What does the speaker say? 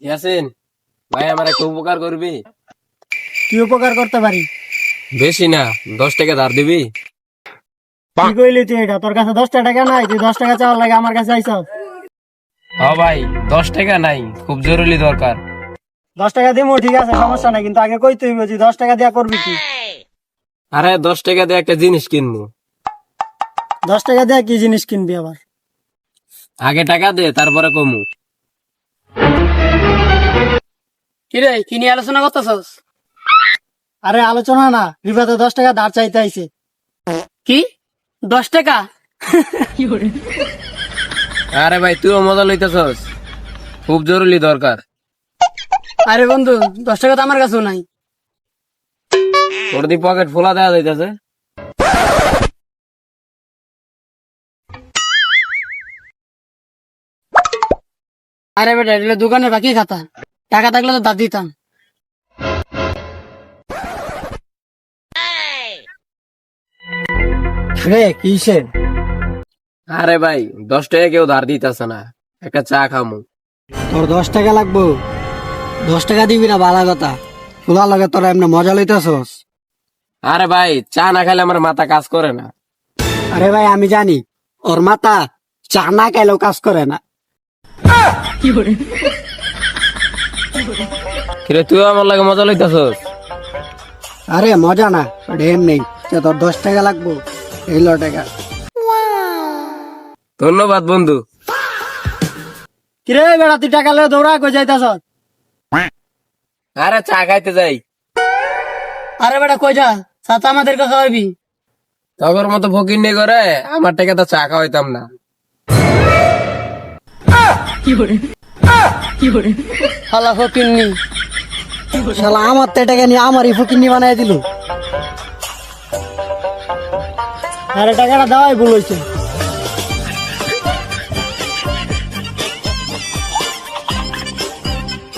ইয়াসিন ভাই, আমার একটা উপকার করবি? কি উপকার করতে পারি? বেশি না, 10 টাকা ধার দিবি? কি কইলি তুই? এটা তোর কাছে 10 টাকা নাই, তুই 10 টাকা চাওয়ার লাগে আমার কাছে আইছস? ভাই, 10 টাকা নাই, খুব জরুরি দরকার। 10 টাকা দিমু, ঠিক আছে, সমস্যা নাই, কিন্তু আগে কই তুই বুঝি 10 টাকা দিয়া করবি কি? আরে 10 টাকা দিয়ে একটা জিনিস কিনবো। 10 টাকা দিয়া কি জিনিস কিনবি আবার? আগে টাকা দে, তারপরে কমু। কিরে, কি নিয়ে আলোচনা করতেছস? আরে আলোচনা না, বিবাদে 10 টাকা ধার চাইতে আইছে। কি 10 টাকা? আরে ভাই, তুইও মজা লইতেছস, খুব জরুরি দরকার। আরে বন্ধু, 10 টাকা তো আমার কাছেও নাই। তোর দি পকেট ফোলা দেওয়া যাইতেছে। আরে বেটা, এটা দোকানের বাকি খাতা, টাকা থাকলে তো দাঁত দিতাম। রে কিসের? আরে ভাই, 10 টাকা কেউ ধার দিতেছে না, একটা চা খামু। তোর 10 টাকা লাগবো? 10 টাকা দিবি না, বালা কথা। তোলা লাগে তোরা এমনি মজা লইতেছস? আরে ভাই, চা না খাইলে আমার মাথা কাজ করে না। আরে ভাই, আমি জানি ওর মাথা চা না খাইলেও কাজ করে না। কিরে, তুইও আমার লাগে মজা লইতেছস? আরে মজা না, ঢেম নেই। তোর 10 টাকা লাগবো, এই ল টাকা। ধন্যবাদ বন্ধু। কিরে বেড়া, তুই টাকা লয়ে দৌড়া কই যাইতাছস? আরে চা খাইতে যাই। আরে বেটা, কই যা, ছাতা আমাদেরকে খাওয়াবি? তগর মতো ফকির নেই করে আমার টাকা তো চা খাওয়াইতাম না। হালা ফকিন্নি। শালা আমার তো টাকা নিয়ে আমারই ফকিন্নি বানাই দিল। আরে টাকাটা দেওয়াই ভুল হয়েছে।